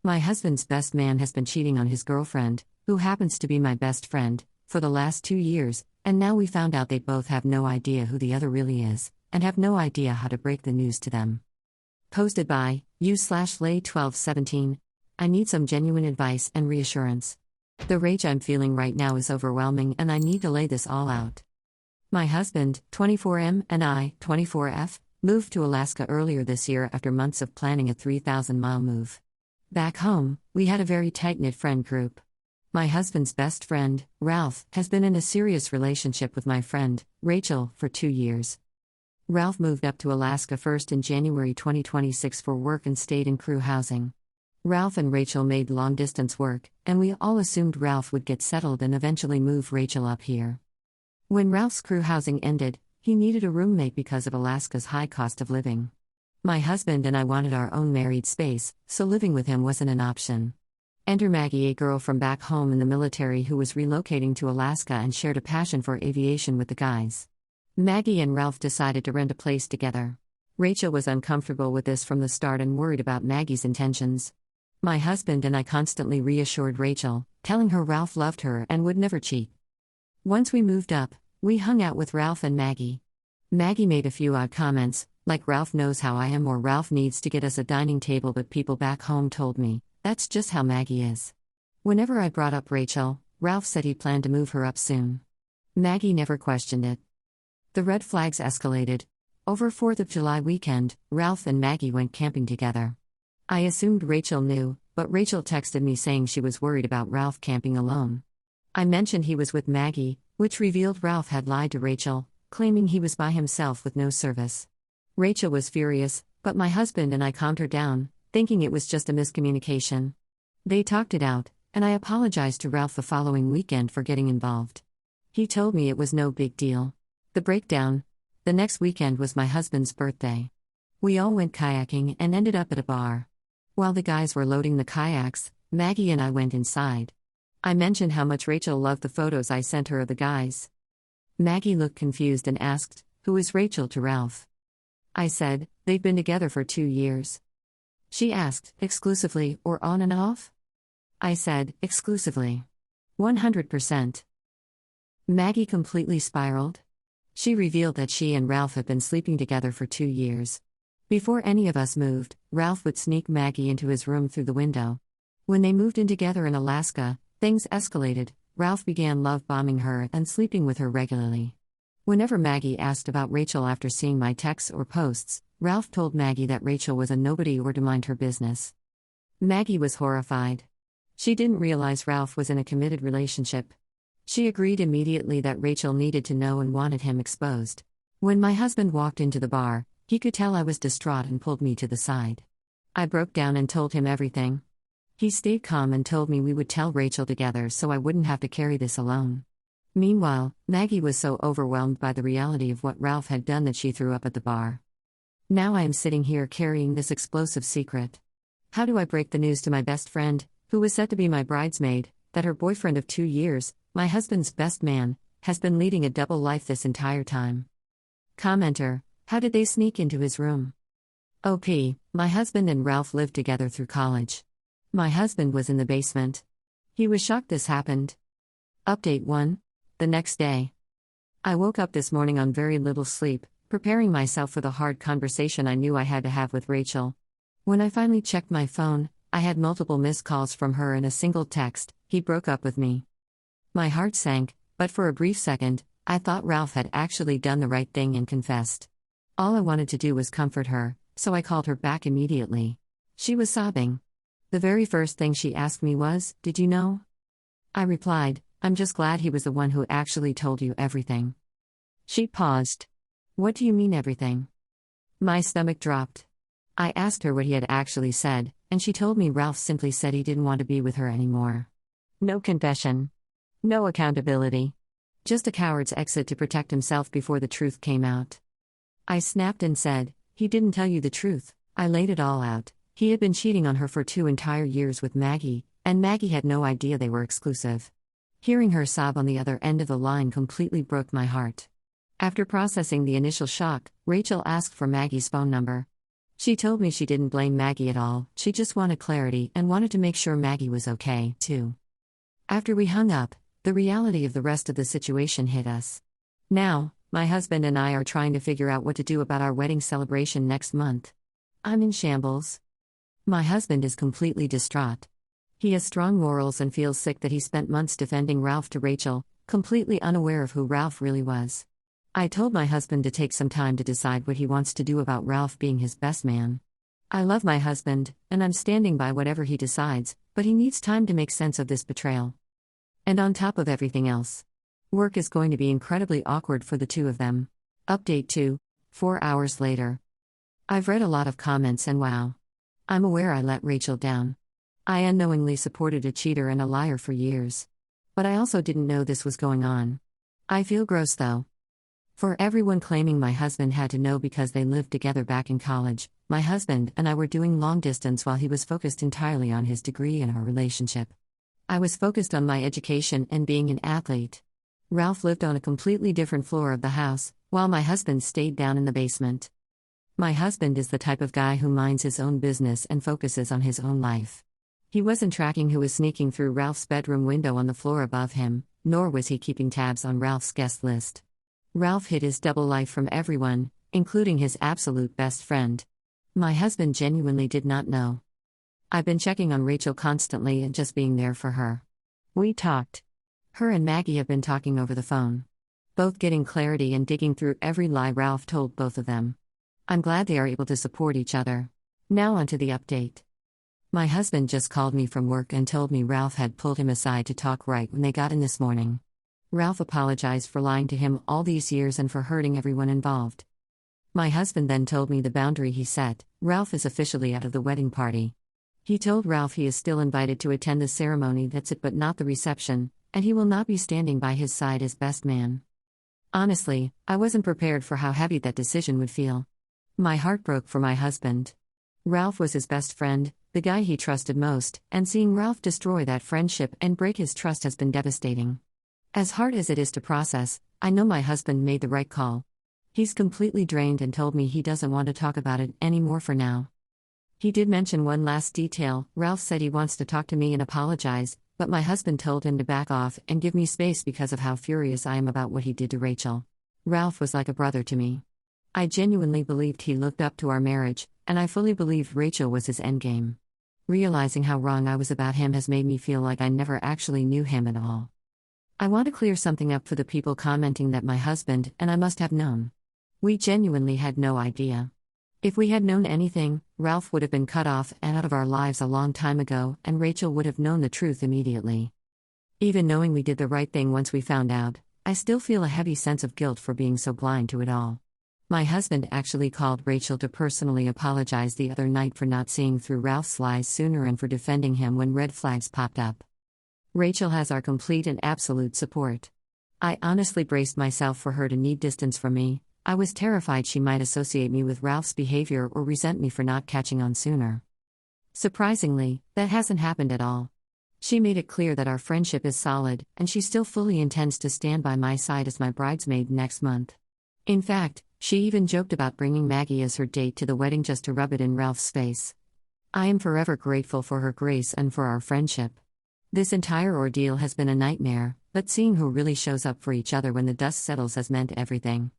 My husband's best man has been cheating on his girlfriend, who happens to be my best friend, for the last 2 years, and now we found out they both have no idea who the other really is, and have no idea how to break the news to them. Posted by u/lay1217. I need some genuine advice and reassurance. The rage I'm feeling right now is overwhelming and I need to lay this all out. My husband, 24M, and I, 24F, moved to Alaska earlier this year after months of planning a 3,000-mile move. Back home, we had a very tight-knit friend group. My husband's best friend, Ralph, has been in a serious relationship with my friend, Rachel, for 2 years. Ralph moved up to Alaska first in January 2026 for work and stayed in crew housing. Ralph and Rachel made long-distance work, and we all assumed Ralph would get settled and eventually move Rachel up here. When Ralph's crew housing ended, he needed a roommate because of Alaska's high cost of living. My husband and I wanted our own married space, so living with him wasn't an option. Enter Maggie, a girl from back home in the military who was relocating to Alaska and shared a passion for aviation with the guys. Maggie and Ralph decided to rent a place together. Rachel was uncomfortable with this from the start and worried about Maggie's intentions. My husband and I constantly reassured Rachel, telling her Ralph loved her and would never cheat. Once we moved up, we hung out with Ralph and Maggie. Maggie made a few odd comments, like Ralph knows how I am or Ralph needs to get us a dining table, but people back home told me, that's just how Maggie is. Whenever I brought up Rachel, Ralph said he planned to move her up soon. Maggie never questioned it. The red flags escalated. Over 4th of July weekend, Ralph and Maggie went camping together. I assumed Rachel knew, but Rachel texted me saying she was worried about Ralph camping alone. I mentioned he was with Maggie, which revealed Ralph had lied to Rachel, claiming he was by himself with no service. Rachel was furious, but my husband and I calmed her down, thinking it was just a miscommunication. They talked it out, and I apologized to Ralph the following weekend for getting involved. He told me it was no big deal. The breakdown: the next weekend was my husband's birthday. We all went kayaking and ended up at a bar. While the guys were loading the kayaks, Maggie and I went inside. I mentioned how much Rachel loved the photos I sent her of the guys. Maggie looked confused and asked, "Who is Rachel?" to Ralph. I said, "They've been together for 2 years." She asked, "Exclusively or on and off?" I said, "Exclusively. 100%. Maggie completely spiraled. She revealed that she and Ralph had been sleeping together for 2 years. Before any of us moved, Ralph would sneak Maggie into his room through the window. When they moved in together in Alaska, things escalated. Ralph began love-bombing her and sleeping with her regularly. Whenever Maggie asked about Rachel after seeing my texts or posts, Ralph told Maggie that Rachel was a nobody or to mind her business. Maggie was horrified. She didn't realize Ralph was in a committed relationship. She agreed immediately that Rachel needed to know and wanted him exposed. When my husband walked into the bar, he could tell I was distraught and pulled me to the side. I broke down and told him everything. He stayed calm and told me we would tell Rachel together so I wouldn't have to carry this alone. Meanwhile, Maggie was so overwhelmed by the reality of what Ralph had done that she threw up at the bar. Now I am sitting here carrying this explosive secret. How do I break the news to my best friend, who was set to be my bridesmaid, that her boyfriend of 2 years, my husband's best man, has been leading a double life this entire time? Commenter: how did they sneak into his room? OP: my husband and Ralph lived together through college. My husband was in the basement. He was shocked this happened. Update 1. The next day. I woke up this morning on very little sleep, preparing myself for the hard conversation I knew I had to have with Rachel. When I finally checked my phone, I had multiple missed calls from her and a single text: "He broke up with me." My heart sank, but for a brief second, I thought Ralph had actually done the right thing and confessed. All I wanted to do was comfort her, so I called her back immediately. She was sobbing. The very first thing she asked me was, "Did you know?" I replied, "I'm just glad he was the one who actually told you everything." She paused. "What do you mean everything?" My stomach dropped. I asked her what he had actually said, and she told me Ralph simply said he didn't want to be with her anymore. No confession. No accountability. Just a coward's exit to protect himself before the truth came out. I snapped and said, "He didn't tell you the truth." I laid it all out. He had been cheating on her for 2 entire years with Maggie, and Maggie had no idea they were exclusive. Hearing her sob on the other end of the line completely broke my heart. After processing the initial shock, Rachel asked for Maggie's phone number. She told me she didn't blame Maggie at all, she just wanted clarity and wanted to make sure Maggie was okay, too. After we hung up, the reality of the rest of the situation hit us. Now, my husband and I are trying to figure out what to do about our wedding celebration next month. I'm in shambles. My husband is completely distraught. He has strong morals and feels sick that he spent months defending Ralph to Rachel, completely unaware of who Ralph really was. I told my husband to take some time to decide what he wants to do about Ralph being his best man. I love my husband, and I'm standing by whatever he decides, but he needs time to make sense of this betrayal. And on top of everything else, work is going to be incredibly awkward for the two of them. Update 2, 4 hours later. I've read a lot of comments and wow. I'm aware I let Rachel down. I unknowingly supported a cheater and a liar for years. But I also didn't know this was going on. I feel gross though. For everyone claiming my husband had to know because they lived together back in college, my husband and I were doing long distance while he was focused entirely on his degree and our relationship. I was focused on my education and being an athlete. Ralph lived on a completely different floor of the house, while my husband stayed down in the basement. My husband is the type of guy who minds his own business and focuses on his own life. He wasn't tracking who was sneaking through Ralph's bedroom window on the floor above him, nor was he keeping tabs on Ralph's guest list. Ralph hid his double life from everyone, including his absolute best friend. My husband genuinely did not know. I've been checking on Rachel constantly and just being there for her. We talked. Her and Maggie have been talking over the phone. Both getting clarity and digging through every lie Ralph told both of them. I'm glad they are able to support each other. Now onto the update. My husband just called me from work and told me Ralph had pulled him aside to talk right when they got in this morning. Ralph apologized for lying to him all these years and for hurting everyone involved. My husband then told me the boundary he set: Ralph is officially out of the wedding party. He told Ralph he is still invited to attend the ceremony, that's it, but not the reception, and he will not be standing by his side as best man. Honestly, I wasn't prepared for how heavy that decision would feel. My heart broke for my husband. Ralph was his best friend, the guy he trusted most, and seeing Ralph destroy that friendship and break his trust has been devastating. As hard as it is to process, I know my husband made the right call. He's completely drained and told me he doesn't want to talk about it anymore for now. He did mention one last detail: Ralph said he wants to talk to me and apologize, but my husband told him to back off and give me space because of how furious I am about what he did to Rachel. Ralph was like a brother to me. I genuinely believed he looked up to our marriage, and I fully believed Rachel was his endgame. Realizing how wrong I was about him has made me feel like I never actually knew him at all. I want to clear something up for the people commenting that my husband and I must have known. We genuinely had no idea. If we had known anything, Ralph would have been cut off and out of our lives a long time ago, and Rachel would have known the truth immediately. Even knowing we did the right thing once we found out, I still feel a heavy sense of guilt for being so blind to it all. My husband actually called Rachel to personally apologize the other night for not seeing through Ralph's lies sooner and for defending him when red flags popped up. Rachel has our complete and absolute support. I honestly braced myself for her to need distance from me. I was terrified she might associate me with Ralph's behavior or resent me for not catching on sooner. Surprisingly, that hasn't happened at all. She made it clear that our friendship is solid, and she still fully intends to stand by my side as my bridesmaid next month. In fact, she even joked about bringing Maggie as her date to the wedding just to rub it in Ralph's face. I am forever grateful for her grace and for our friendship. This entire ordeal has been a nightmare, but seeing who really shows up for each other when the dust settles has meant everything.